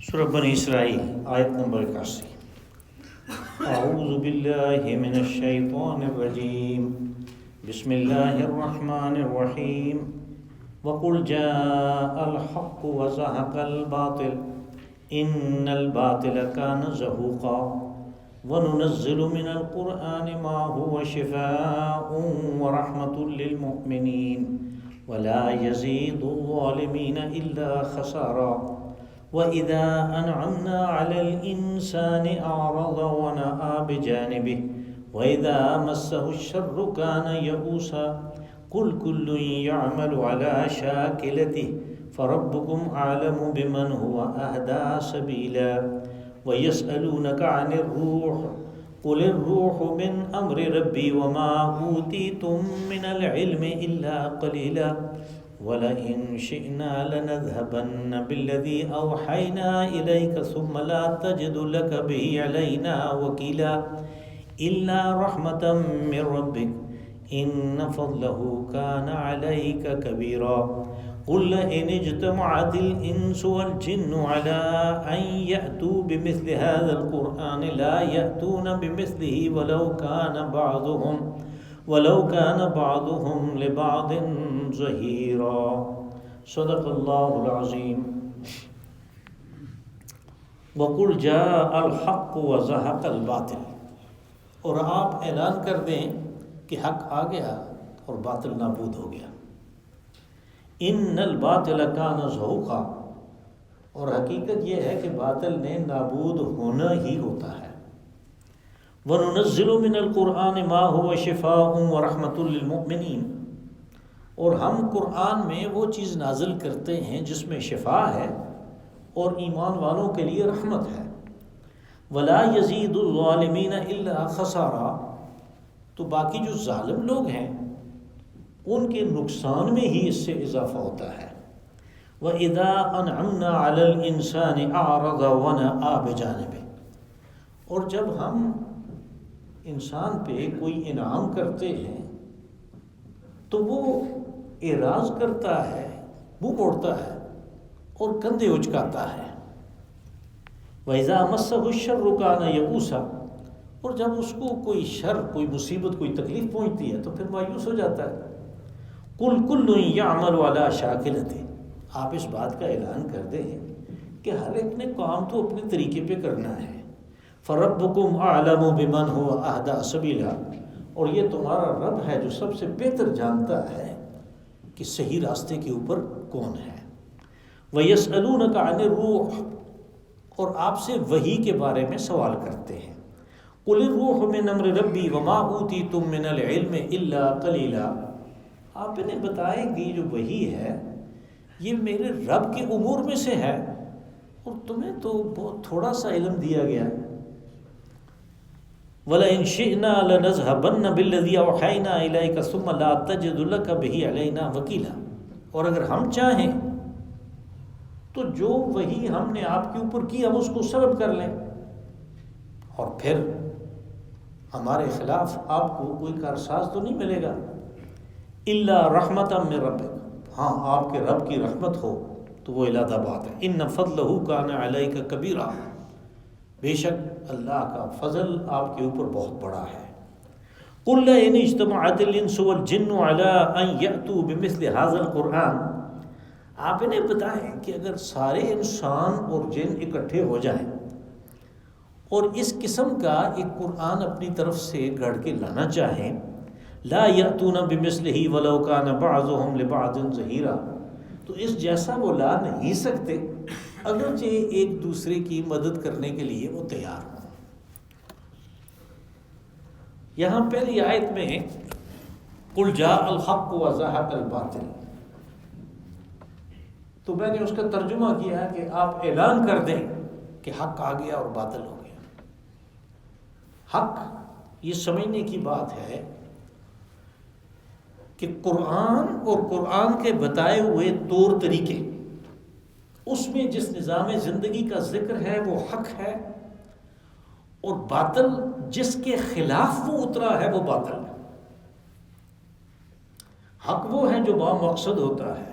سورہ بنی اسرائیل آیت نمبر 81۔ اعوذ باللہ من الشیطان الرجیم، بسم اللہ الرحمن الرحیم۔ وقل جاء الحق وزهق الباطل ان الباطل كان زهوقا وننزل من القرآن ما هو شفاء ورحمة للمؤمنين ولا يزيد الظالمين إلا خسارا وَإِذَا أَنْعَمْنَا عَلَى الْإِنسَانِ أَعْرَضَ وَنَأَىٰ بِجَانِبِهِ وَإِذَا مَسَّهُ الشَّرُّ كَانَ يَئُوسًا قُلْ كُلٌّ يَعْمَلُ عَلَىٰ شَاكِلَتِهِ فَرَبُّكُمْ أَعْلَمُ بِمَنْ هُوَ أَهْدَىٰ سَبِيلًا وَيَسْأَلُونَكَ عَنِ الرُّوحِ قُلِ الرُّوحُ مِنْ أَمْرِ رَبِّي وَمَا أُوتِيتُم مِّنَ الْعِلْمِ إِلَّا قَلِيلًا وَلَئِن شِئْنَا لَنَذْهَبَنَّ بِالَّذِي أَوْحَيْنَا إِلَيْكَ ثُمَّ لَا تَجِدُ لَكَ بِهِ عَلَيْنَا وَكِيلًا إِلَّا رَحْمَةً مِّن رَّبِّكَ إِنَّ فَضْلَهُ كَانَ عَلَيْكَ كَبِيرًا قُل لَّئِنِ اجْتَمَعَتِ الْإِنسُ وَالْجِنُّ عَلَىٰ أَن يَأْتُوا بِمِثْلِ هَٰذَا الْقُرْآنِ لَا يَأْتُونَ بِمِثْلِهِ وَلَوْ كَانَ بَعْضُهُمْ لِبَعْضٍ ظَهِيرًا۔ صدق اللہ العظیم۔ وَقُلْ جَاءَ الْحَقُّ وَزَهَقَ الْبَاطِلُ، اور آپ اعلان کر دیں کہ حق آ گیا اور باطل نابود ہو گیا۔ ان الباطل کان زہوقا، اور حقیقت یہ ہے کہ باطل نے نابود ہونا ہی ہوتا ہے۔ وَنُنَزِّلُ مِنَ الْقُرْآنِ مَا هُوَ شِفَاءٌ وَرَحْمَةٌ لِّلْمُؤْمِنِينَ، اور ہم قرآن میں وہ چیز نازل کرتے ہیں جس میں شفا ہے اور ایمان والوں کے لیے رحمت ہے۔ وَلَا يَزِيدُ الظَّالِمِينَ إِلَّا خَسَارًا، تو باقی جو ظالم لوگ ہیں ان کے نقصان میں ہی اس سے اضافہ ہوتا ہے۔ وَإِذَا أَنْعَمْنَا عَلَى الْإِنسَانِ أَعْرَضَ وَنَأَىٰ بِجَانِبِهِ، اور جب ہم انسان پہ کوئی انعام کرتے ہیں تو وہ اعراض کرتا ہے، منہ موڑتا ہے اور کندھے اچکاتا ہے۔ وَإِذَا مَسَّهُ الشَّرُّ كَانَ يَئُوسًا، اور جب اس کو کوئی شر، کوئی مصیبت، کوئی تکلیف پہنچتی ہے تو پھر مایوس ہو جاتا ہے۔ قُلْ كُلٌّ يَعْمَلُ عَلَىٰ شَاكِلَتِهِ، آپ اس بات کا اعلان کر دیں کہ ہر ایک نے کام تو اپنے طریقے پہ کرنا ہے۔ فَرَبُّكُمْ أَعْلَمُ بِمَنْ هُوَ أَهْدَىٰ سَبِيلًا، اور یہ تمہارا رب ہے جو سب سے بہتر جانتا ہے کہ صحیح راستے کے اوپر کون ہے۔ وَيَسْأَلُونَكَ عَنِ الرُّوحِ، اور آپ سے وحی کے بارے میں سوال کرتے ہیں۔ قُلِ الرُّوحُ مِنْ أَمْرِ رَبِّي وَمَا أُوتِيتُم مِّنَ الْعِلْمِ إِلَّا قَلِيلًا، آپ انہیں بتائیں کہ جو وحی ہے یہ میرے رب کے امور میں سے ہے اور تمہیں تو بہت تھوڑا سا علم دیا گیا۔ وَلَئِن شِئْنَا لَنَذْهَبَنَّ بِالَّذِي أَوْحَيْنَا إِلَيْكَ ثُمَّ لَا تَجِدُ لَكَ بِهِ عَلَيْنَا وَكِيلًا، اور اگر ہم چاہیں تو جو وحی ہم نے آپ کے اوپر کی ہم اس کو سلب کر لیں اور پھر ہمارے خلاف آپ کو کوئی کارساز تو نہیں ملے گا۔ إِلَّا رَحْمَةً مِّن رَّبِّكَ، ہاں آپ کے رب کی رحمت ہو تو وہ علیحدہ بات ہے۔ إِنَّ فَضْلَهُ كَانَ عَلَيْكَ كَبِيرًا، بے شک اللہ کا فضل آپ کے اوپر بہت بڑا ہے۔ قُل لَّئِنِ اجْتَمَعَتِ الْإِنسُ وَالْجِنُّ عَلَىٰ أَن يَأْتُوا بِمِثْلِ هَٰذَا الْقُرْآنِ، آپ انہیں بتائیں کہ اگر سارے انسان اور جن اکٹھے ہو جائیں اور اس قسم کا ایک قرآن اپنی طرف سے گھڑ کے لانا چاہیں، لا يأتون بمثلہ ولو كان بعضهم لبعض ظہیرا، تو اس جیسا وہ لا نہیں سکتے اگرچہ ایک دوسرے کی مدد کرنے کے لیے وہ تیار ہوں۔ یہاں پہلی آیت میں قُلْ جَاءَ الْحَقُّ وَزَهَقَ الْبَاطِلُ، تو میں نے اس کا ترجمہ کیا کہ آپ اعلان کر دیں کہ حق آ گیا اور باطل ہو گیا۔ حق یہ سمجھنے کی بات ہے کہ قرآن اور قرآن کے بتائے ہوئے طور طریقے، اس میں جس نظام زندگی کا ذکر ہے وہ حق ہے، اور باطل جس کے خلاف وہ اترا ہے وہ باطل ہے۔ حق وہ ہے جو با مقصد ہوتا ہے،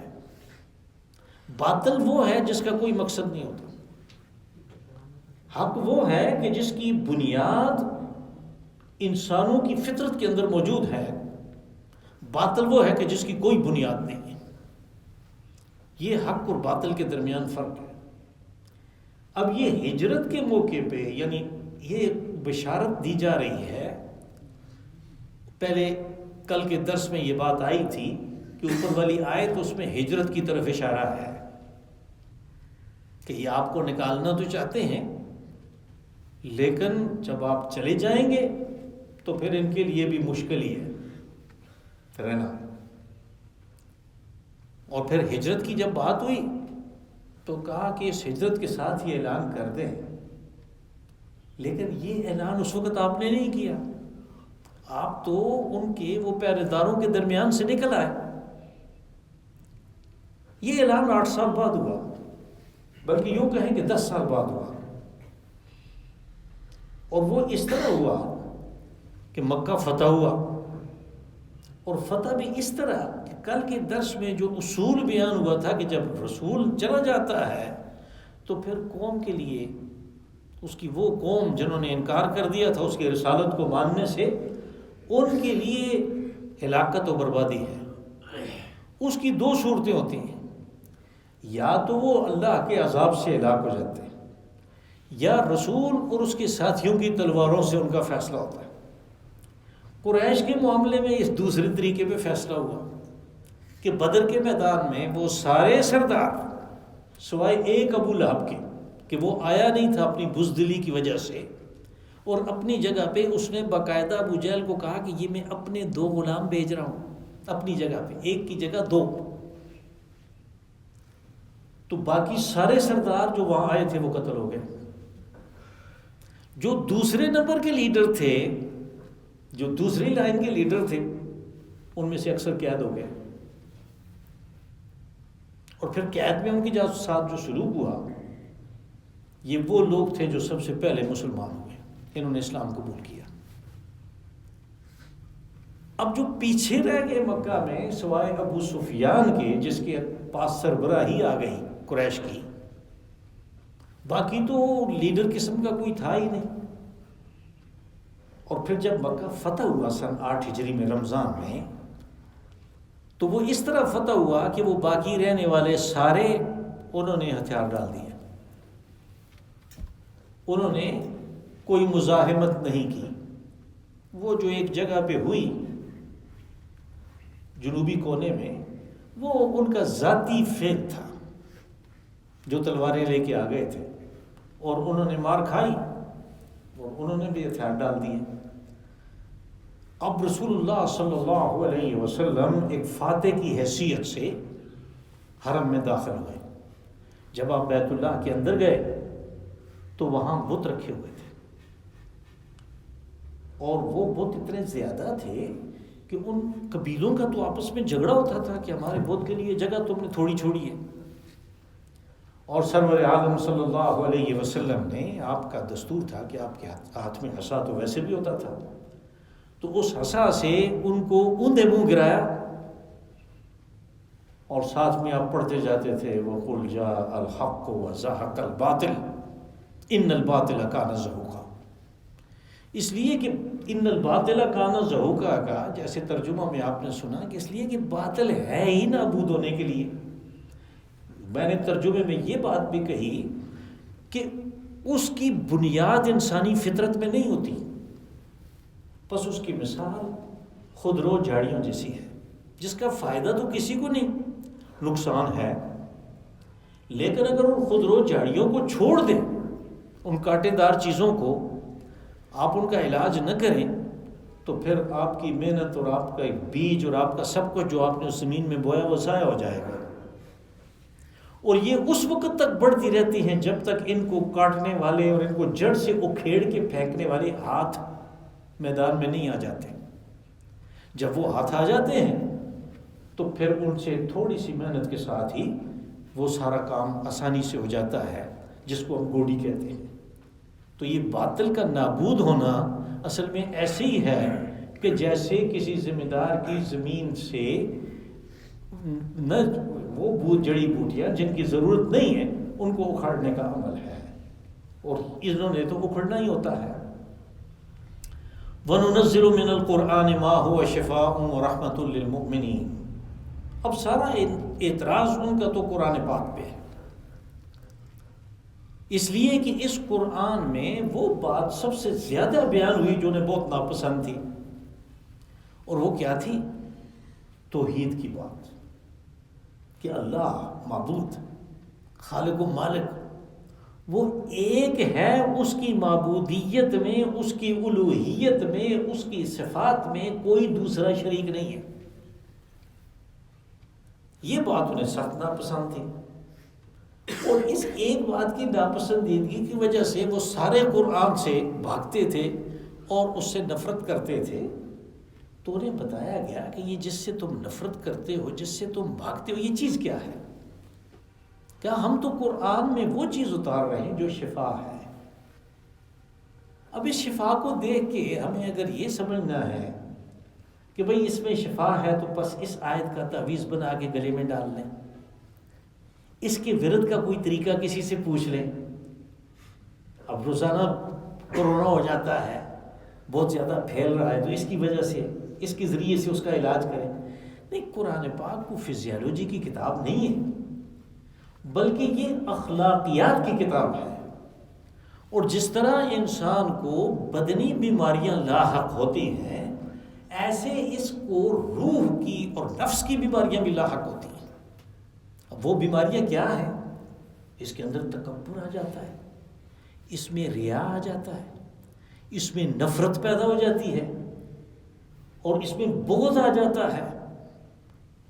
باطل وہ ہے جس کا کوئی مقصد نہیں ہوتا۔ حق وہ ہے کہ جس کی بنیاد انسانوں کی فطرت کے اندر موجود ہے، باطل وہ ہے کہ جس کی کوئی بنیاد نہیں ہے۔ یہ حق اور باطل کے درمیان فرق ہے۔ اب یہ ہجرت کے موقع پہ یعنی یہ بشارت دی جا رہی ہے، پہلے کل کے درس میں یہ بات آئی تھی کہ اوپر والی آیت اس میں ہجرت کی طرف اشارہ ہے کہ یہ آپ کو نکالنا تو چاہتے ہیں، لیکن جب آپ چلے جائیں گے تو پھر ان کے لیے بھی مشکل ہی ہے رہنا۔ اور پھر ہجرت کی جب بات ہوئی تو کہا کہ اس ہجرت کے ساتھ یہ اعلان کر دیں، لیکن یہ اعلان اس وقت آپ نے نہیں کیا، آپ تو ان کے وہ پہرے داروں کے درمیان سے نکل آئے۔ یہ اعلان 8 سال بعد ہوا، بلکہ یوں کہیں کہ 10 سال بعد ہوا، اور وہ اس طرح ہوا کہ مکہ فتح ہوا، اور فتح بھی اس طرح کہ کل کے درس میں جو اصول بیان ہوا تھا کہ جب رسول چلا جاتا ہے تو پھر قوم کے لیے، اس کی وہ قوم جنہوں نے انکار کر دیا تھا اس کی رسالت کو ماننے سے، ان کے لیے ہلاکت و بربادی ہے۔ اس کی 2 صورتیں ہوتی ہیں، یا تو وہ اللہ کے عذاب سے ہلاک ہو جاتے ہیں، یا رسول اور اس کے ساتھیوں کی تلواروں سے ان کا فیصلہ ہوتا ہے۔ قریش کے معاملے میں اس دوسرے طریقے پہ فیصلہ ہوا کہ بدر کے میدان میں وہ سارے سردار سوائے ایک ابو لہب کے کہ وہ آیا نہیں تھا اپنی بزدلی کی وجہ سے، اور اپنی جگہ پہ اس نے باقاعدہ ابو جہل کو کہا کہ یہ میں اپنے 2 غلام بھیج رہا ہوں اپنی جگہ پہ، ایک کی جگہ 2۔ تو باقی سارے سردار جو وہاں آئے تھے وہ قتل ہو گئے۔ جو دوسرے نمبر کے لیڈر تھے، جو دوسری لائن کے لیڈر تھے، ان میں سے اکثر قید ہو گئے، اور پھر قید میں ان کے ساتھ جو سلوک ہوا، یہ وہ لوگ تھے جو سب سے پہلے مسلمان ہوئے، انہوں نے اسلام قبول کیا۔ اب جو پیچھے رہ گئے مکہ میں سوائے ابو سفیان کے، جس کے پاس سربراہی آ گئی قریش کی، باقی تو لیڈر قسم کا کوئی تھا ہی نہیں۔ اور پھر جب مکہ فتح ہوا سن 8 ہجری میں رمضان میں، تو وہ اس طرح فتح ہوا کہ وہ باقی رہنے والے سارے انہوں نے ہتھیار ڈال دیے، انہوں نے کوئی مزاحمت نہیں کی۔ وہ جو ایک جگہ پہ ہوئی جنوبی کونے میں، وہ ان کا ذاتی فعل تھا، جو تلواریں لے کے آ گئے تھے، اور انہوں نے مار کھائی اور انہوں نے بھی ہتھیار ڈال دیے۔ اب رسول اللہ صلی اللہ علیہ وسلم ایک فاتح کی حیثیت سے حرم میں داخل ہوئے۔ جب آپ بیت اللہ کے اندر گئے تو وہاں بت رکھے ہوئے تھے، اور وہ بت اتنے زیادہ تھے کہ ان قبیلوں کا تو آپس میں جھگڑا ہوتا تھا کہ ہمارے بت کے لیے جگہ تم نے تھوڑی چھوڑی ہے۔ اور سرور عالم صلی اللہ علیہ وسلم نے، آپ کا دستور تھا کہ آپ کے ہاتھ میں عصا تو ویسے بھی ہوتا تھا، تو اس عصا سے ان کو اوندے منہ گرایا، اور ساتھ میں آپ پڑھتے جاتے تھے وَقُلْ جَاءَ الْحَقُّ وَزَهَقَ الْبَاطِلُ إِنَّ الْبَاطِلَ كَانَ زَهُوقًا۔ اس لیے کہ ان الباطل كَانَ زَهُوقًا کا جیسے ترجمہ میں آپ نے سنا کہ اس لیے کہ باطل ہے ہی نابود ہونے کے لیے۔ میں نے ترجمے میں یہ بات بھی کہی کہ اس کی بنیاد انسانی فطرت میں نہیں ہوتی، بس اس کی مثال خودرو جھاڑیوں جیسی ہے، جس کا فائدہ تو کسی کو نہیں، نقصان ہے، لیکن اگر ان خودرو جھاڑیوں کو چھوڑ دیں، ان کانٹے دار چیزوں کو، آپ ان کا علاج نہ کریں، تو پھر آپ کی محنت اور آپ کا ایک بیج اور آپ کا سب کچھ جو آپ نے اس زمین میں بویا وہ ضائع ہو جائے گا۔ اور یہ اس وقت تک بڑھتی رہتی ہیں جب تک ان کو کاٹنے والے اور ان کو جڑ سے اکھیڑ کے پھینکنے والے ہاتھ میدان میں نہیں آ جاتے۔ جب وہ ہاتھ آ جاتے ہیں تو پھر ان سے تھوڑی سی محنت کے ساتھ ہی وہ سارا کام آسانی سے ہو جاتا ہے، جس کو ہم گوڑی کہتے ہیں۔ تو یہ باطل کا نابود ہونا اصل میں ایسے ہی ہے کہ جیسے کسی ذمہ دار کی زمین سے نہ وہ جڑی بوٹیاں جن کی ضرورت نہیں ہے ان کو اکھاڑنے کا عمل ہے۔ اور انہوں نے تو اکھڑنا ہی ہوتا ہے۔ وَنُنَزِّلُ مِنَ الْقُرْآنِ مَا هُوَ شِفَاءٌ وَرَحْمَةٌ لِّلْمُؤْمِنِينَ۔ اب سارا اعتراض ان کا تو قرآن پاک پہ ہے، اس لیے کہ اس قرآن میں وہ بات سب سے زیادہ بیان ہوئی جو انہیں بہت ناپسند تھی، اور وہ کیا تھی؟ توحید کی بات، کہ اللہ معبود، خالق و مالک وہ ایک ہے، اس کی معبودیت میں، اس کی الوہیت میں، اس کی صفات میں کوئی دوسرا شریک نہیں ہے۔ یہ بات انہیں سخت ناپسند تھی، اور اس ایک بات کی ناپسندیدگی کی وجہ سے وہ سارے قرآن سے بھاگتے تھے اور اس سے نفرت کرتے تھے۔ تو انہیں بتایا گیا کہ یہ جس سے تم نفرت کرتے ہو، جس سے تم بھاگتے ہو، یہ چیز کیا ہے؟ کیا ہم تو قرآن میں وہ چیز اتار رہے ہیں جو شفا ہے۔ اب اس شفا کو دیکھ کے ہمیں اگر یہ سمجھنا ہے کہ بھئی اس میں شفا ہے، تو بس اس آیت کا تعویذ بنا کے گلے میں ڈال لیں، اس کے ورد کا کوئی طریقہ کسی سے پوچھ لیں۔ اب روزانہ کورونا ہو جاتا ہے، بہت زیادہ پھیل رہا ہے، تو اس کی وجہ سے، اس کے ذریعے سے اس کا علاج کریں۔ نہیں، قرآن پاک کو فزیالوجی کی کتاب نہیں ہے، بلکہ یہ اخلاقیات کی کتاب ہے۔ اور جس طرح انسان کو بدنی بیماریاں لاحق ہوتی ہیں، ایسے اس کو روح کی اور نفس کی بیماریاں بھی لاحق ہوتی ہیں۔ اب وہ بیماریاں کیا ہیں؟ اس کے اندر تکبر آ جاتا ہے، اس میں ریا آ جاتا ہے، اس میں نفرت پیدا ہو جاتی ہے، اور اس میں بغض آ جاتا ہے،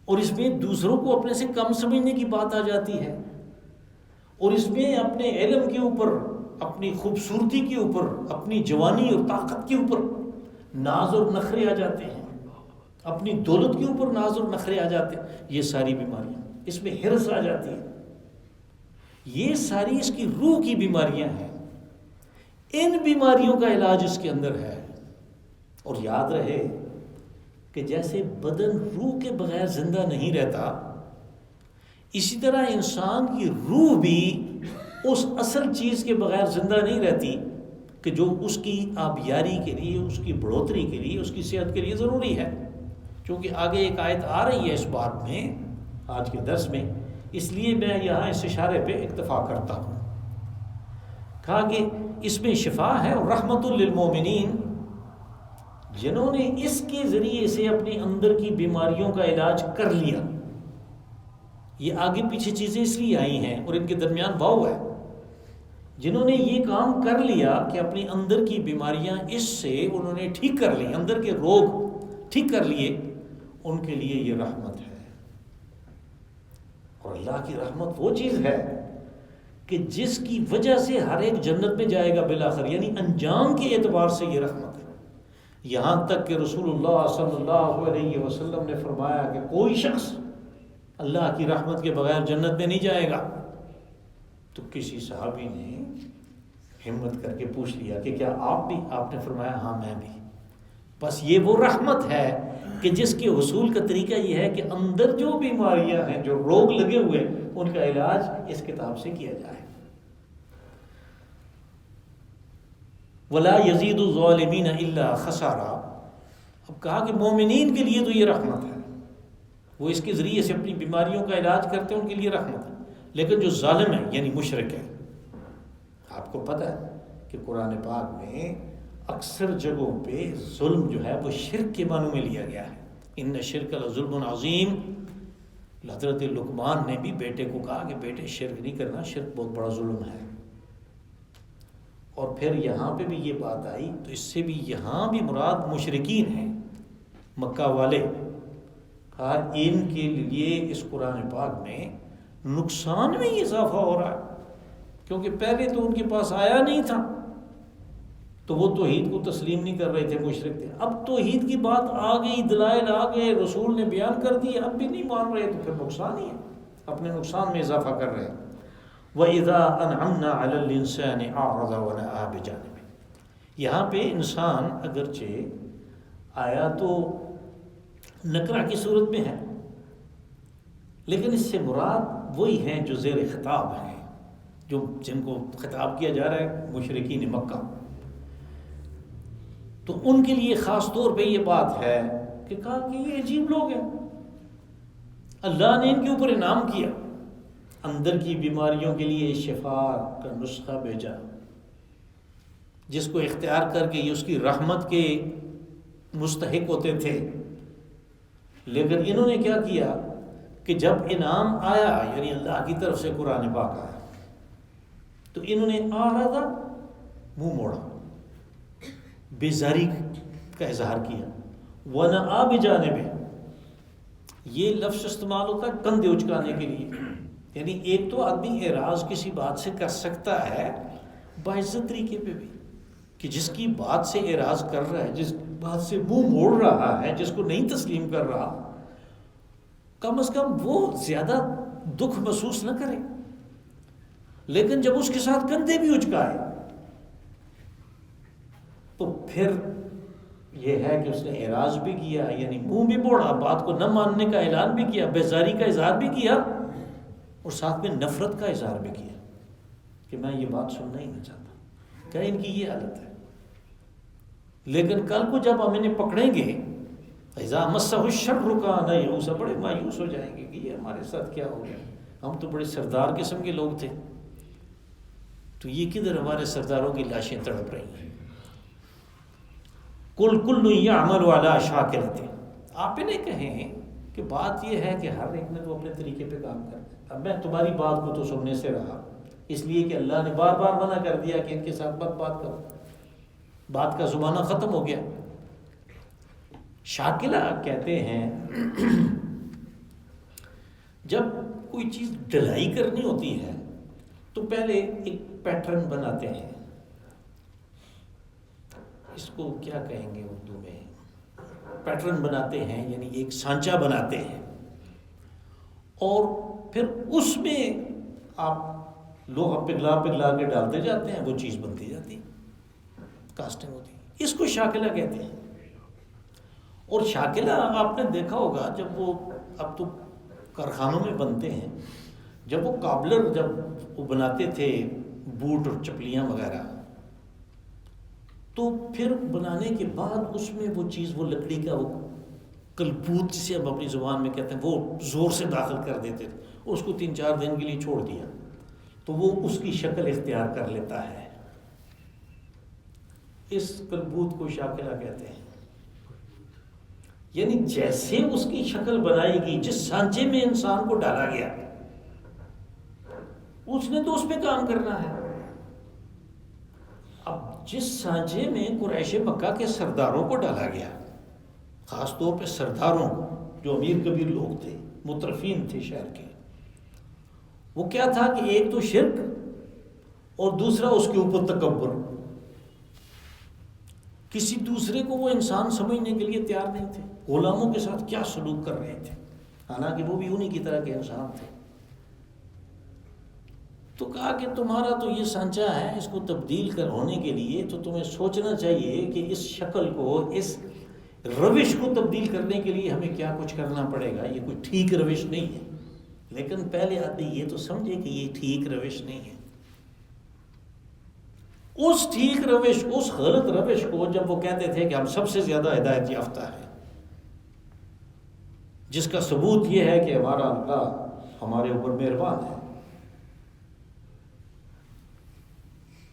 اور اس میں دوسروں کو اپنے سے کم سمجھنے کی بات آ جاتی ہے، اور اس میں اپنے علم کے اوپر، اپنی خوبصورتی کے اوپر، اپنی جوانی اور طاقت کے اوپر ناز اور نخرے آ جاتے ہیں، اپنی دولت کے اوپر ناز اور نخرے آ جاتے ہیں۔ یہ ساری بیماریاں، اس میں حرص آ جاتی ہے، یہ ساری اس کی روح کی بیماریاں ہیں۔ ان بیماریوں کا علاج اس کے اندر ہے۔ اور یاد رہے کہ جیسے بدن روح کے بغیر زندہ نہیں رہتا، اسی طرح انسان کی روح بھی اس اصل چیز کے بغیر زندہ نہیں رہتی کہ جو اس کی آبیاری کے لیے، اس کی بڑھوتری کے لیے، اس کی صحت کے لیے ضروری ہے۔ کیونکہ آگے ایک آیت آ رہی ہے اس بات میں آج کے درس میں، اس لیے میں یہاں اس اشارے پہ اکتفا کرتا ہوں۔ کہا کہ اس میں شفا ہے اور رحمت للمومنین، جنہوں نے اس کے ذریعے سے اپنے اندر کی بیماریوں کا علاج کر لیا۔ یہ آگے پیچھے چیزیں اس لیے آئی ہیں اور ان کے درمیان واو ہے، جنہوں نے یہ کام کر لیا کہ اپنی اندر کی بیماریاں اس سے انہوں نے ٹھیک کر لی، اندر کے روگ ٹھیک کر لیے، ان کے لیے یہ رحمت ہے۔ اور اللہ کی رحمت وہ چیز ہے کہ جس کی وجہ سے ہر ایک جنت میں جائے گا بالآخر، یعنی انجام کے اعتبار سے یہ رحمت ہے۔ یہاں تک کہ رسول اللہ صلی اللہ علیہ وسلم نے فرمایا کہ کوئی شخص اللہ کی رحمت کے بغیر جنت میں نہیں جائے گا۔ تو کسی صحابی نے ہمت کر کے پوچھ لیا کہ کیا آپ بھی؟ آپ نے فرمایا ہاں میں بھی۔ بس یہ وہ رحمت ہے کہ جس کے حصول کا طریقہ یہ ہے کہ اندر جو بیماریاں ہیں، جو روگ لگے ہوئے، ان کا علاج اس کتاب سے کیا جائے۔ وَلَا يَزِيدُ الظَّالِمِينَ إِلَّا خَسَارًا۔ اب کہا کہ مومنین کے لیے تو یہ رحمت ہے، وہ اس کے ذریعے سے اپنی بیماریوں کا علاج کرتے ہیں، ان کے لیے رحمت ہے۔ لیکن جو ظالم ہے یعنی مشرک ہے، آپ کو پتہ ہے کہ قرآن پاک میں اکثر جگہوں پہ ظلم جو ہے وہ شرک کے معنوں میں لیا گیا ہے۔ ان الشرک لظلم عظیم۔ حضرت لقمان نے بھی بیٹے کو کہا کہ بیٹے شرک نہیں کرنا، شرک بہت بڑا ظلم ہے۔ اور پھر یہاں پہ بھی یہ بات آئی تو اس سے بھی یہاں بھی مراد مشرکین ہیں، مکہ والے۔ کہا ان کے لیے اس قرآن پاک میں نقصان میں اضافہ ہو رہا ہے، کیونکہ پہلے تو ان کے پاس آیا نہیں تھا تو وہ توحید کو تسلیم نہیں کر رہے تھے، مشرک تھے۔ اب توحید کی بات آ گئی، دلائل آ گئے، رسول نے بیان کر دی، اب بھی نہیں مان رہے تو پھر نقصان ہی ہے، اپنے نقصان میں اضافہ کر رہے ہیں۔ وَإِذَا أَنْعَمْنَا عَلَى الْإِنسَانِ أَعْرَضَ وَنَأَىٰ بِجَانِبِهِ۔ یہاں پہ انسان اگرچہ آیا تو نکرہ کی صورت میں ہے، لیکن اس سے مراد وہی ہیں جو زیر خطاب ہیں، جو جن کو خطاب کیا جا رہا ہے مشرکین مکہ، تو ان کے لیے خاص طور پہ یہ بات ہے کہ کہا کہ یہ عجیب لوگ ہیں، اللہ نے ان کے اوپر انعام کیا، اندر کی بیماریوں کے لیے شفا کا نسخہ بھیجا، جس کو اختیار کر کے یہ اس کی رحمت کے مستحق ہوتے تھے، لیکن انہوں نے کیا کیا کہ جب انعام آیا یعنی اللہ کی طرف سے قرآن پاک آیا تو انہوں نے آرادہ منہ موڑا، بیزاری کا اظہار کیا، وَنَأَى بِجَانِبِهِ، یہ لفظ استعمال ہوتا ہے کندھے اچکانے کے لیے، یعنی ایک تو آدمی اعراض کسی بات سے کر سکتا ہے باعزت طریقے پہ بھی، کہ جس کی بات سے اعراض کر رہا ہے، جس بات سے منہ موڑ رہا ہے، جس کو نہیں تسلیم کر رہا، کم از کم وہ زیادہ دکھ محسوس نہ کرے، لیکن جب اس کے ساتھ کندھے بھی اچکائے تو پھر یہ ہے کہ اس نے اعراض بھی کیا، یعنی منہ بھی موڑا، بات کو نہ ماننے کا اعلان بھی کیا، بیزاری کا اظہار بھی کیا، اور ساتھ میں نفرت کا اظہار بھی کیا کہ میں یہ بات سننا ہی نہیں چاہتا۔ کیا ان کی یہ حالت ہے؟ لیکن کل کو جب ہم انہیں پکڑیں گے، اذا مسہ الشر کان یئوسا، بڑے مایوس ہو جائیں گے کہ یہ ہمارے ساتھ کیا ہو گیا، ہم تو بڑے سردار قسم کے لوگ تھے، تو یہ کدھر ہمارے سرداروں کی لاشیں تڑپ رہی ہیں۔ کل کل یعمل علی شاکرتہ، آپ انہیں کہیں کہ بات یہ ہے کہ ہر ایک نے تو اپنے طریقے پہ کام کرنا ہے، اب میں تمہاری بات کو تو سننے سے رہا، اس لیے کہ اللہ نے بار بار منع کر دیا کہ ان کے ساتھ مت بات کرو، بات کا زمانہ ختم ہو گیا۔ شاکلہ کہتے ہیں جب کوئی چیز ڈھلائی کرنی ہوتی ہے تو پہلے ایک پیٹرن بناتے ہیں، اس کو کیا کہیں گے اردو میں، پیٹرن بناتے ہیں، یعنی ایک سانچہ بناتے ہیں، اور پھر اس میں آپ لوہا پگھلا پگھلا کے ڈالتے جاتے ہیں، وہ چیز بنتی جاتی ہے، کاسٹنگ ہوتی ہے، اس کو شاکلہ کہتے ہیں۔ اور شاکلہ آپ نے دیکھا ہوگا جب وہ اب تو کارخانوں میں بنتے ہیں، جب وہ کابلر جب وہ بناتے تھے بوٹ اور چپلیاں وغیرہ، تو پھر بنانے کے بعد اس میں وہ چیز، وہ لکڑی کا وہ کلبوت جسے ہم اپنی زبان میں کہتے ہیں، وہ زور سے داخل کر دیتے تھے، اس کو 3-4 دن کے لیے چھوڑ دیا تو وہ اس کی شکل اختیار کر لیتا ہے، اس کلبوت کو شاکلہ کہتے ہیں۔ یعنی جیسے اس کی شکل بنائی گئی، جس سانچے میں انسان کو ڈالا گیا، اس نے تو اس پہ کام کرنا ہے۔ اب جس سانچے میں قریش مکہ کے سرداروں کو ڈالا گیا، خاص طور پہ سرداروں کو جو امیر کبیر لوگ تھے، مترفین تھے شہر کے، وہ کیا تھا کہ ایک تو شرک اور دوسرا اس کے اوپر تکبر، کسی دوسرے کو وہ انسان سمجھنے کے لیے تیار نہیں تھے، غلاموں کے ساتھ کیا سلوک کر رہے تھے، حالانکہ وہ بھی انہی کی طرح کے انسان تھے۔ تو کہا کہ تمہارا تو یہ سانچہ ہے، اس کو تبدیل ہونے کے لیے تو تمہیں سوچنا چاہیے کہ اس شکل کو، اس روش کو تبدیل کرنے کے لیے ہمیں کیا کچھ کرنا پڑے گا، یہ کوئی ٹھیک روش نہیں ہے۔ لیکن پہلے آدمی یہ تو سمجھے کہ یہ ٹھیک روش نہیں ہے۔ اس ٹھیک روش، اس غلط روش کو جب وہ کہتے تھے کہ ہم سب سے زیادہ ہدایت یافتہ ہیں، جس کا ثبوت یہ ہے کہ ہمارا اللہ ہمارے اوپر مہربان ہے،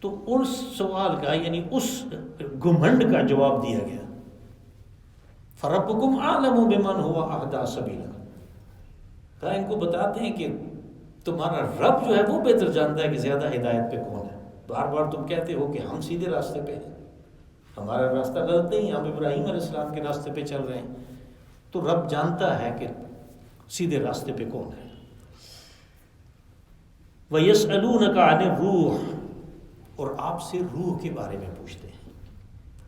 تو اس سوال کا، یعنی اس گھمنڈ کا جواب دیا گیا، فَرَبُّكُمْ أَعْلَمُ بِمَنْ هُوَ أَهْدَىٰ سَبِيلًا، کہا ان کو بتاتے ہیں کہ تمہارا رب جو ہے وہ بہتر جانتا ہے کہ زیادہ ہدایت پہ کون ہے۔ بار بار تم کہتے ہو کہ ہم سیدھے راستے پہ ہیں، ہمارا راستہ غلط نہیں، ہم ابراہیم علیہ السلام کے راستے پہ چل رہے ہیں، تو رب جانتا ہے کہ سیدھے راستے پہ کون ہے۔ وَيَسْأَلُونَكَ عَنِ الرُّوحِ، اور آپ سے روح کے بارے میں پوچھتے ہیں۔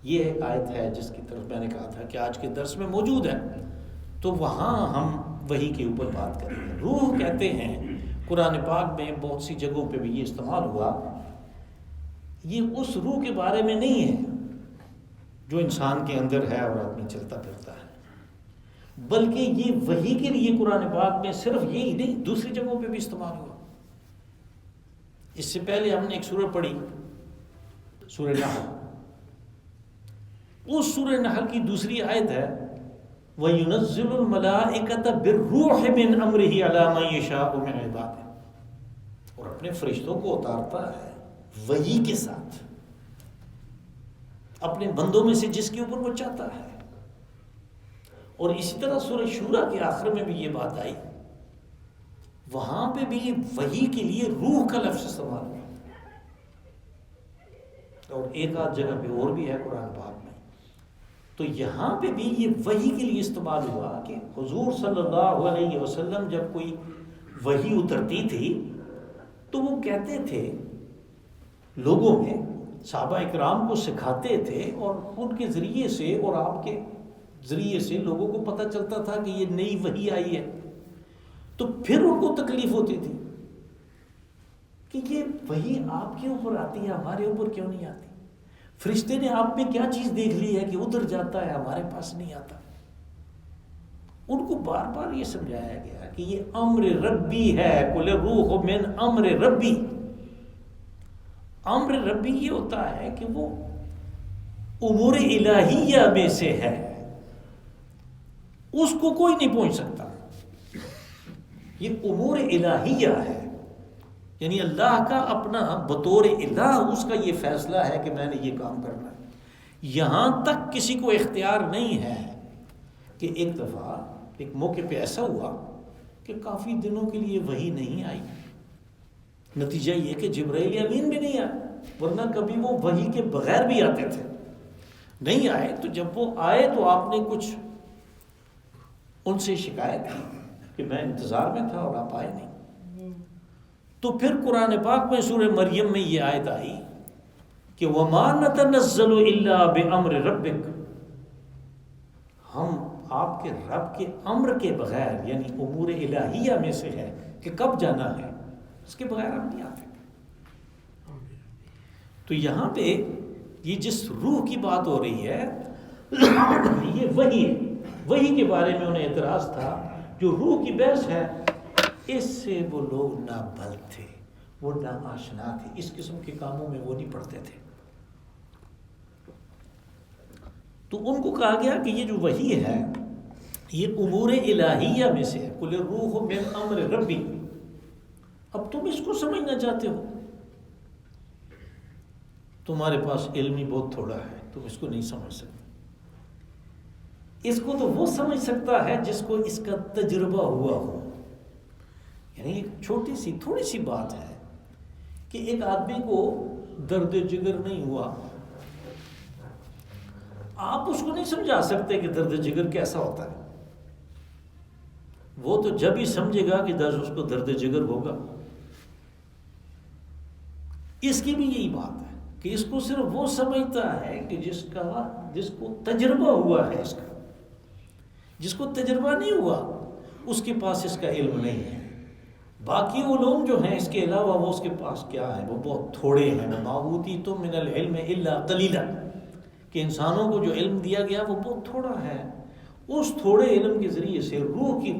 یہ آیت ہے جس کی طرف میں نے کہا تھا کہ آج کے درس میں موجود ہے، تو وہاں ہم وحی کے اوپر بات کریں گے۔ روح کہتے ہیں قرآن پاک میں بہت سی جگہوں پہ بھی یہ استعمال ہوا، یہ اس روح کے بارے میں نہیں ہے جو انسان کے اندر ہے اور آدمی چلتا پھرتا ہے، بلکہ یہ وحی کے لیے قرآن پاک میں صرف یہی نہیں، دوسری جگہوں پہ بھی استعمال ہوا۔ اس سے پہلے ہم نے ایک سورہ پڑھی، سورہ نحل. اس سورہ نحل کی دوسری آیت ہے وَيُنَزِّلُ الْمَلَائِكَةَ بِالرُّوحِ مِنْ أَمْرِهِ عَلَى مَنْ يَشَاءُ مِنْ عِبَادِهِ، اور اپنے فرشتوں کو اتارتا ہے وحی کے ساتھ اپنے بندوں میں سے جس کے اوپر وہ چاہتا ہے. اور اسی طرح سورہ شورى کے آخر میں بھی یہ بات آئی، وہاں پہ بھی وحی کے لیے روح کا لفظ استعمال ہوا، اور ایک آدھ جگہ پہ اور بھی ہے قرآن پاک میں. تو یہاں پہ بھی یہ وحی کے لیے استعمال ہوا کہ حضور صلی اللہ علیہ وسلم جب کوئی وحی اترتی تھی تو وہ کہتے تھے لوگوں میں، صحابہ اکرام کو سکھاتے تھے، اور ان کے ذریعے سے اور آپ کے ذریعے سے لوگوں کو پتہ چلتا تھا کہ یہ نئی وحی آئی ہے. تو پھر ان کو تکلیف ہوتی تھی کہ یہ وحی آپ کے اوپر آتی ہے، ہمارے اوپر کیوں نہیں آتی؟ فرشتے نے آپ میں کیا چیز دیکھ لی ہے کہ ادھر جاتا ہے ہمارے پاس نہیں آتا؟ ان کو بار بار یہ سمجھایا گیا کہ یہ امر ربی ہے، قل الروح من امر ربی. امر ربی یہ ہوتا ہے کہ وہ امور الہیہ میں سے ہے، اس کو کوئی نہیں پہنچ سکتا. یہ امور الہیہ ہے، یعنی اللہ کا اپنا بطور الہ اس کا یہ فیصلہ ہے کہ میں نے یہ کام کرنا ہے. یہاں تک کسی کو اختیار نہیں ہے کہ ایک دفعہ ایک موقع پہ ایسا ہوا کہ کافی دنوں کے لیے وحی نہیں آئی. نتیجہ یہ کہ جبرائیل امین بھی نہیں آئے، ورنہ کبھی وہ وحی کے بغیر بھی آتے تھے. نہیں آئے تو جب وہ آئے تو آپ نے کچھ ان سے شکایت کی کہ میں انتظار میں تھا اور آپ آئے نہیں. تو پھر قرآن پاک میں سورہ مریم میں یہ آیت آئی کہ وَمَا نَتَنَزَّلُ إِلَّا بِأَمْرِ رَبِّكَ، ہم آپ کے رب کے امر کے بغیر، یعنی امور الہیہ میں سے ہے کہ کب جانا ہے، اس کے بغیر ہم نہیں آتے. تو یہاں پہ یہ جس روح کی بات ہو رہی ہے یہ وحی ہے. وحی کے بارے میں انہیں اعتراض تھا. جو روح کی بحث ہے اس سے وہ لوگ نہ بلد تھے، وہ نہ آشنا تھے، اس قسم کے کاموں میں وہ نہیں پڑھتے تھے. تو ان کو کہا گیا کہ یہ جو وحی ہے یہ امور الہیہ میں سے ہے، قل الروح من امر ربی. اب تم اس کو سمجھنا چاہتے ہو، تمہارے پاس علم ہی بہت تھوڑا ہے، تم اس کو نہیں سمجھ سکتے. اس کو تو وہ سمجھ سکتا ہے جس کو اس کا تجربہ ہوا ہو. یعنی ایک چھوٹی سی تھوڑی سی بات ہے کہ ایک آدمی کو درد جگر نہیں ہوا، آپ اس کو نہیں سمجھا سکتے کہ درد جگر کیسا ہوتا ہے. وہ تو جب ہی سمجھے گا کہ اس کو درد جگر ہوگا. اس کی بھی یہی بات ہے کہ اس کو صرف وہ سمجھتا ہے کہ جس کو تجربہ ہوا ہے. اس کا جس کو تجربہ نہیں ہوا اس کے پاس اس کا علم نہیں ہے. باقی علوم جو ہیں اس کے علاوہ وہ اس کے پاس کیا ہے، وہ بہت تھوڑے ہیں. مَا أُوتِیتُم مِّنَ الْعِلْمِ إِلَّا قَلِيلًا، کہ انسانوں کو جو علم دیا گیا وہ بہت تھوڑا ہے. اس تھوڑے علم کے ذریعے سے روح کی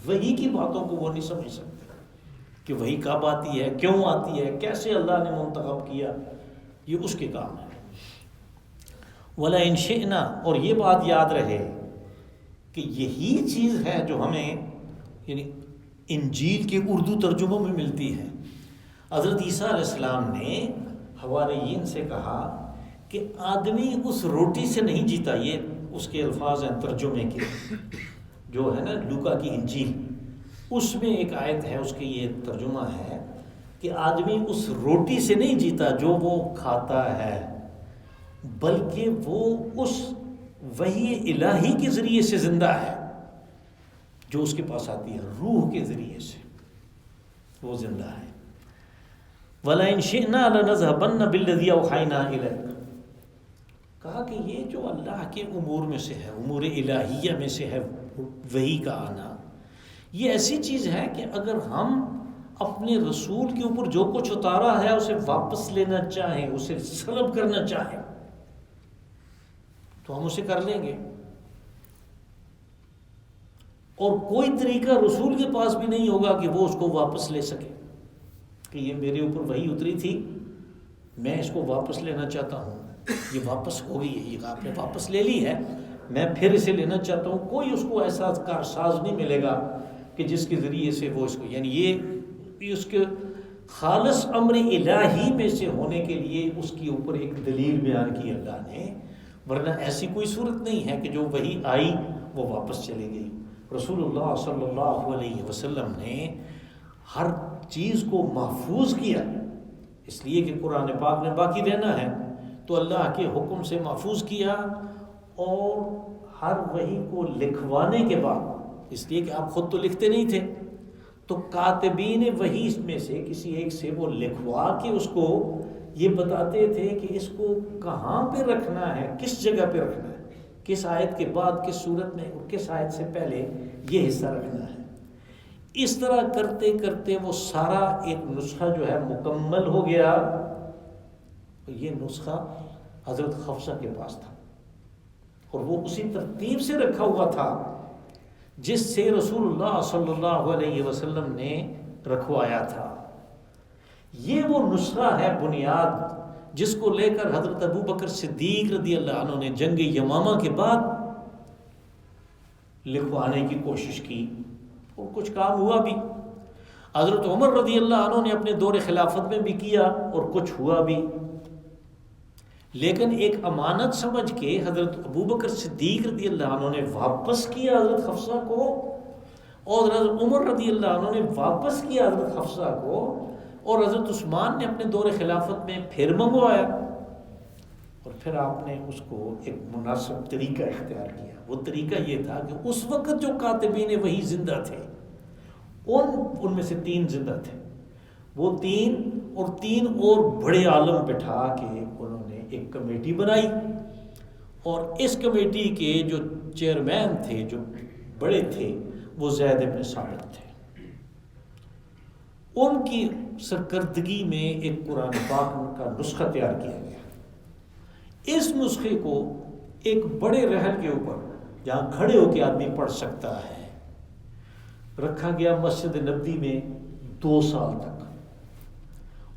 وحی کی باتوں کو وہ نہیں سمجھ سکتے کہ وحی کب آتی ہے، کیوں آتی ہے، کیسے اللہ نے منتخب کیا. یہ اس کے کام ہے. وَلَئِن شِئْنَا، اور یہ بات یاد رہے کہ یہی چیز ہے جو ہمیں یعنی انجیل کے اردو ترجموں میں ملتی ہے. حضرت عیسیٰ علیہ السلام نے حواریین سے کہا کہ آدمی اس روٹی سے نہیں جیتا. یہ اس کے الفاظ ہیں ترجمے کے، جو ہے نا لوکا کی انجیل، اس میں ایک آیت ہے، اس کے یہ ترجمہ ہے کہ آدمی اس روٹی سے نہیں جیتا جو وہ کھاتا ہے، بلکہ وہ اس وحی الہی کے ذریعے سے زندہ ہے جو اس کے پاس آتی ہے. روح کے ذریعے سے وہ زندہ ہے. وَلَئِن شِئْنَا لَنَذْهَبَنَّ بِالَّذِي أَوْحَيْنَا إِلَيْكَ، کہا کہ یہ جو اللہ کے امور میں سے ہے، امور الہیہ میں سے ہے وحی کا آنا، یہ ایسی چیز ہے کہ اگر ہم اپنے رسول کے اوپر جو کچھ اتارا ہے اسے واپس لینا چاہیں، اسے سلب کرنا چاہیں تو ہم اسے کر لیں گے. اور کوئی طریقہ رسول کے پاس بھی نہیں ہوگا کہ وہ اس کو واپس لے سکے. کہ یہ میرے اوپر وحی اتری تھی، میں اس کو واپس لینا چاہتا ہوں، یہ واپس ہو گئی ہے، یہ آپ نے واپس لے لی ہے، میں پھر اسے لینا چاہتا ہوں. کوئی اس کو ایسا کارساز نہیں ملے گا کہ جس کے ذریعے سے وہ اس کو، یعنی یہ اس کے خالص امر الہی میں سے ہونے کے لیے اس کے اوپر ایک دلیل بیان کی اللہ نے، ورنہ ایسی کوئی صورت نہیں ہے کہ جو وحی آئی وہ واپس چلے گئی. رسول اللہ صلی اللہ علیہ وسلم نے ہر چیز کو محفوظ کیا، اس لیے کہ قرآن پاک نے باقی رہنا ہے تو اللہ کے حکم سے محفوظ کیا. اور ہر وحی کو لکھوانے کے بعد، اس لیے کہ آپ خود تو لکھتے نہیں تھے، تو کاتبین وحی میں سے کسی ایک سے وہ لکھوا کے اس کو یہ بتاتے تھے کہ اس کو کہاں پہ رکھنا ہے، کس جگہ پہ رکھنا ہے، کس آیت کے بعد کس صورت میں اور کس آیت سے پہلے یہ حصہ رکھنا ہے. اس طرح کرتے کرتے وہ سارا ایک نسخہ جو ہے مکمل ہو گیا. یہ نسخہ حضرت حفصہ کے پاس تھا اور وہ اسی ترتیب سے رکھا ہوا تھا جس سے رسول اللہ صلی اللہ علیہ وسلم نے رکھوایا تھا. یہ وہ نسخہ ہے بنیاد جس کو لے کر حضرت ابو بکر صدیق رضی اللہ عنہ نے جنگ یمامہ کے بعد لکھوانے کی کوشش کی اور کچھ کام ہوا بھی. حضرت عمر رضی اللہ عنہ نے اپنے دور خلافت میں بھی کیا اور کچھ ہوا بھی. لیکن ایک امانت سمجھ کے حضرت ابو بکر صدیق رضی اللہ عنہ نے واپس کیا حضرت حفصہ کو، اور حضرت عمر رضی اللہ عنہ نے واپس کیا حضرت حفصہ کو، اور حضرت عثمان نے اپنے دور خلافت میں پھر منگوایا، اور پھر آپ نے اس کو ایک مناسب طریقہ اختیار کیا. وہ طریقہ یہ تھا کہ اس وقت جو کاتبین وحی زندہ تھے ان میں سے 3 زندہ تھے، وہ 3 اور بڑے عالم بٹھا کے انہوں نے ایک کمیٹی بنائی، اور اس کمیٹی کے جو چیئرمین تھے، جو بڑے تھے، وہ زید بن ثابت تھے. ان کی سرکردگی میں ایک قرآن پاک کا نسخہ تیار کیا گیا. اس نسخے کو ایک بڑے رحل کے اوپر جہاں کھڑے ہو کے آدمی پڑھ سکتا ہے رکھا گیا مسجد نبوی میں 2 سال تک.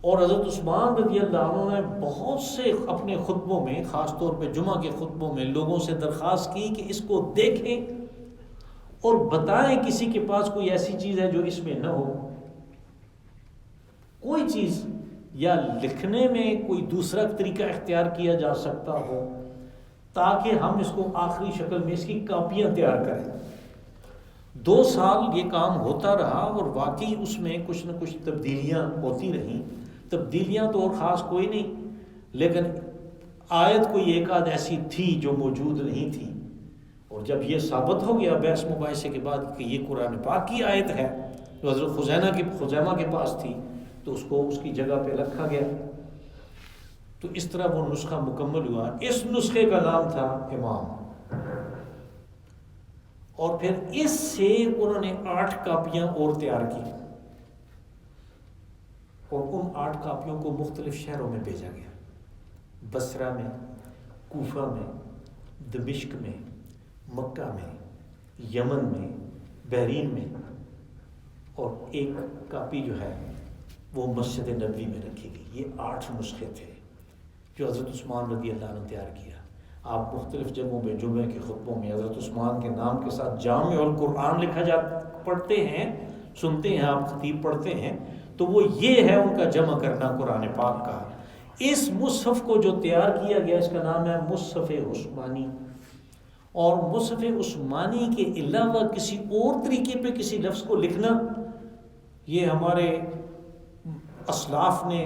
اور حضرت عثمان رضی اللہ عنہ نے بہت سے اپنے خطبوں میں، خاص طور پہ جمعہ کے خطبوں میں، لوگوں سے درخواست کی کہ اس کو دیکھیں اور بتائیں کسی کے پاس کوئی ایسی چیز ہے جو اس میں نہ ہو، کوئی چیز یا لکھنے میں کوئی دوسرا طریقہ اختیار کیا جا سکتا ہو تاکہ ہم اس کو آخری شکل میں اس کی کاپیاں تیار کریں. 2 سال یہ کام ہوتا رہا اور واقعی اس میں کچھ نہ کچھ تبدیلیاں ہوتی رہیں. تبدیلیاں تو اور خاص کوئی نہیں، لیکن آیت کوئی ایک آدھ ایسی تھی جو موجود نہیں تھی، اور جب یہ ثابت ہو گیا بحث مباحثے کے بعد کہ یہ قرآن پاک کی آیت ہے جو حضرت خزیمہ کے پاس تھی، تو اس کو اس کی جگہ پہ رکھا گیا. تو اس طرح وہ نسخہ مکمل ہوا. اس نسخے کا نام تھا امام. اور پھر اس سے انہوں نے 8 کاپیاں اور تیار کی، اور ان 8 کاپیوں کو مختلف شہروں میں بھیجا گیا. بصرہ میں، کوفہ میں، دمشق میں، مکہ میں، یمن میں، بحرین میں، اور ایک کاپی جو ہے وہ مسجد نبوی میں رکھی گئی. یہ 8 نسخے تھے جو حضرت عثمان رضی اللہ عنہ نے تیار کیا. آپ مختلف جگہوں پہ جمعے کے خطبوں میں حضرت عثمان کے نام کے ساتھ جامع القرآن لکھا پڑھتے ہیں، سنتے ہیں، آپ خطیب پڑھتے ہیں، تو وہ یہ ہے ان کا جمع کرنا قرآن پاک کا. اس مصحف کو جو تیار کیا گیا اس کا نام ہے مصحف عثمانی. اور مصحف عثمانی کے علاوہ کسی اور طریقے پہ کسی لفظ کو لکھنا، یہ ہمارے اسلاف نے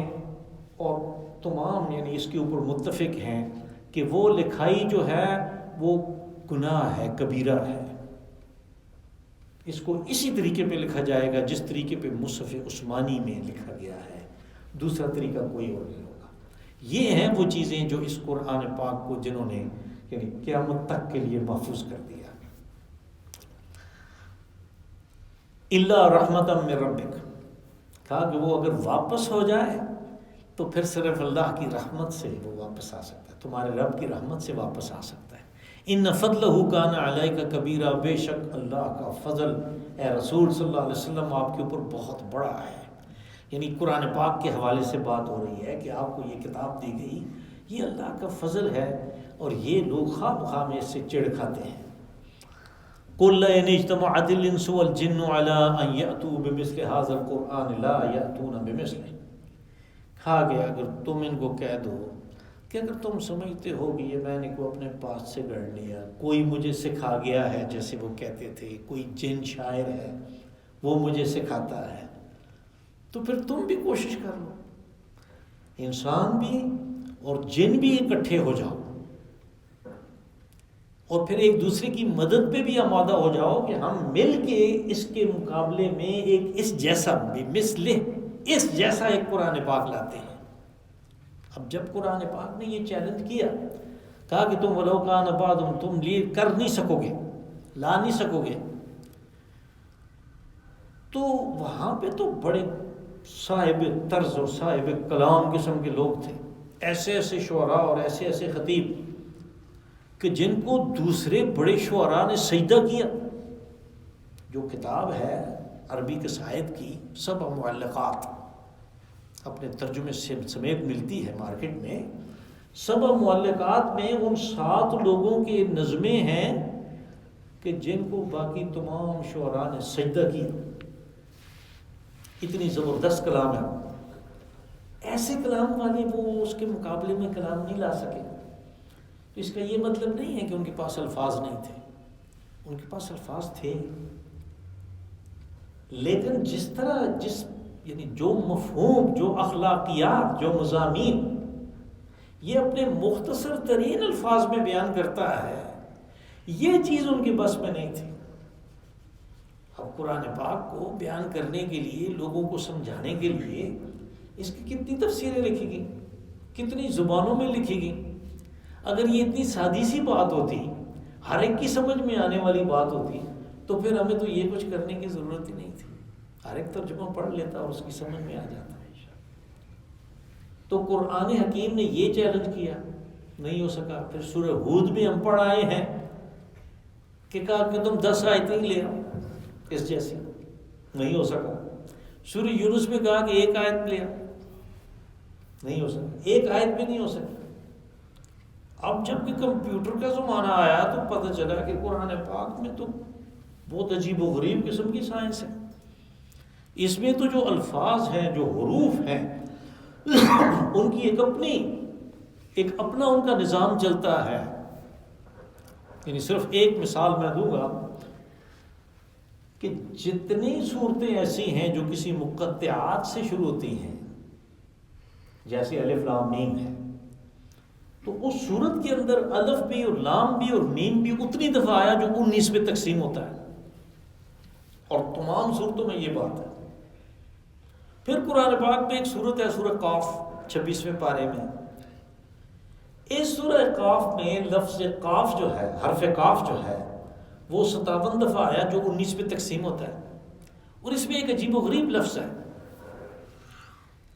اور تمام یعنی اس کے اوپر متفق ہیں کہ وہ لکھائی جو ہے وہ گناہ ہے، کبیرہ ہے. اس کو اسی طریقے پہ لکھا جائے گا جس طریقے پہ مصحف عثمانی میں لکھا گیا ہے، دوسرا طریقہ کوئی اور نہیں ہوگا. یہ ہیں وہ چیزیں جو اس قرآن پاک کو جنہوں نے یعنی قیامت تک کے لیے محفوظ کر دیا. الا رحمتا من ربک، کہا کہ وہ اگر واپس ہو جائے تو پھر صرف اللہ کی رحمت سے وہ واپس آ سکتا ہے، تمہارے رب کی رحمت سے واپس آ سکتا ہے. ان فضلہ کان علیک کبیرہ، بے شک اللہ کا فضل اے رسول صلی اللہ علیہ وسلم آپ کے اوپر بہت بڑا ہے. یعنی قرآن پاک کے حوالے سے بات ہو رہی ہے کہ آپ کو یہ کتاب دی گئی، یہ اللہ کا فضل ہے، اور یہ لوگ خواہ مخواہ میں اس سے چڑ کھاتے ہیں۔ قُلْ لَئِنِ اجْتَمَعَتِ الْإِنسُ وَالْجِنُّ عَلَىٰ أَن يَأْتُوا بِمِثْلِ هَٰذَا الْقُرْآنِ لَا يَأْتُونَ بِمِثْلِهِ۔ کہا گیا اگر تم ان کو کہہ دو کہ اگر تم سمجھتے ہو کہ یہ میں نے کو اپنے پاس سے گڑھ لیا، کوئی مجھے سکھا گیا ہے، جیسے وہ کہتے تھے کوئی جن شاعر ہے وہ مجھے سکھاتا ہے، تو پھر تم بھی کوشش کر لو، انسان بھی اور جن بھی اکٹھے ہو جاؤ، اور پھر ایک دوسرے کی مدد پہ بھی آمادہ ہو جاؤ کہ ہم مل کے اس کے مقابلے میں ایک اس جیسا بھی اس جیسا ایک قرآن پاک لاتے ہیں۔ اب جب قرآن پاک نے یہ چیلنج کیا، کہا کہ تم ولو کان بعضهم، تم لیے کر نہیں سکو گے، لا نہیں سکو گے، تو وہاں پہ تو بڑے صاحب طرز اور صاحب کلام قسم کے لوگ تھے، ایسے ایسے شعراء اور ایسے ایسے خطیب کہ جن کو دوسرے بڑے شعراء نے سجدہ کیا۔ جو کتاب ہے عربی قصائد کی 7 معلقات اپنے ترجمے سے سمیت ملتی ہے مارکیٹ میں، 7 معلقات میں ان 7 لوگوں کے نظمیں ہیں کہ جن کو باقی تمام شعراء نے سجدہ کیا۔ اتنی زبردست کلام ہے، ایسے کلام والے وہ اس کے مقابلے میں کلام نہیں لا سکے۔ تو اس کا یہ مطلب نہیں ہے کہ ان کے پاس الفاظ نہیں تھے، ان کے پاس الفاظ تھے، لیکن یعنی جو مفہوم، جو اخلاقیات، جو مضامین یہ اپنے مختصر ترین الفاظ میں بیان کرتا ہے، یہ چیز ان کے بس میں نہیں تھی۔ اب قرآن پاک کو بیان کرنے کے لیے، لوگوں کو سمجھانے کے لیے اس کی کتنی تفسیریں لکھی گئیں، کتنی زبانوں میں لکھی گئیں۔ اگر یہ اتنی سادی سی بات ہوتی، ہر ایک کی سمجھ میں آنے والی بات ہوتی، تو پھر ہمیں تو یہ کچھ کرنے کی ضرورت ہی نہیں تھی، ہر ایک ترجمہ پڑھ لیتا اور اس کی سمجھ میں آ جاتا ہے۔ تو قرآن حکیم نے یہ چیلنج کیا، نہیں ہو سکا۔ پھر سورہ ہود میں ہم پڑھ آئے ہیں کہ کہا کہ تم 10 آیتیں لے آؤ اس جیسی، نہیں ہو سکا۔ سورہ یونس میں کہا کہ 1 آیت لے آؤ، نہیں ہو سکا، 1 آیت بھی نہیں ہو سکی۔ اب جب کہ کمپیوٹر کا زمانہ آیا تو پتہ چلا کہ قرآن پاک میں تو بہت عجیب و غریب قسم کی سائنس ہے، اس میں تو جو الفاظ ہیں، جو حروف ہیں، ان کی ایک اپنا ان کا نظام چلتا ہے۔ یعنی صرف ایک مثال میں دوں گا کہ جتنی صورتیں ایسی ہیں جو کسی مقطعات سے شروع ہوتی ہیں، جیسے الف لام میم ہے، تو اس صورت کے اندر الف بھی اور لام بھی اور میم بھی اتنی دفعہ آیا جو 19 میں تقسیم ہوتا ہے، اور تمام صورتوں میں یہ بات ہے۔ پھر قرآن پاک میں ایک صورت ہے سورہ قاف 26ویں پارے میں، اس سورہ قاف میں لفظ قاف جو ہے، حرف قاف جو ہے، وہ 57 دفعہ آیا جو 19 میں تقسیم ہوتا ہے، اور اس میں ایک عجیب و غریب لفظ ہے،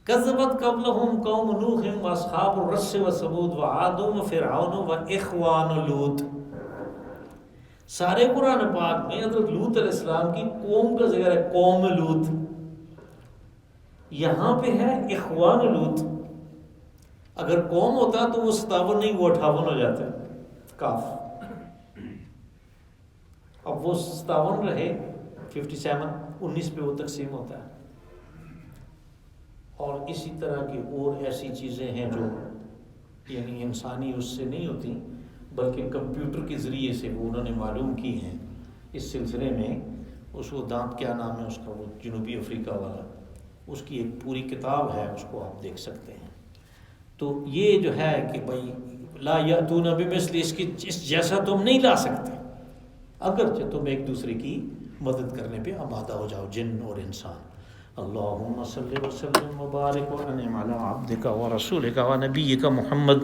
کذبت قبلہم قوم نوح واصحاب الرس وثمود وعاد وفرعون واخوان لوط۔ سارے قرآن پاک میں حضرت لوط علیہ السلام کی قوم کا ذکر ہے، قوم لوط، یہاں پہ ہے اخوان لوط۔ اگر قوم ہوتا تو وہ 57 نہیں، وہ 58 ہو جاتا کاف، اب وہ 57 رہے 57، 19 پہ وہ تقسیم ہوتا ہے۔ اور اسی طرح کی اور ایسی چیزیں ہیں جو یعنی انسانی اس سے نہیں ہوتی، بلکہ کمپیوٹر کے ذریعے سے وہ انہوں نے معلوم کی ہیں۔ اس سلسلے میں اس کو دانت کیا نام ہے اس کا، وہ جنوبی افریقہ والا، اس کی ایک پوری کتاب ہے، اس کو آپ دیکھ سکتے ہیں۔ تو یہ جو ہے کہ بھائی لا یاتون بمثل، اس جیسا تم نہیں لا سکتے، اگرچہ تم ایک دوسرے کی مدد کرنے پہ آمادہ ہو جاؤ، جن اور انسان۔ اللہم صلی وسلم وبارک وانعم علی عبدک ورسولک ونبیک محمد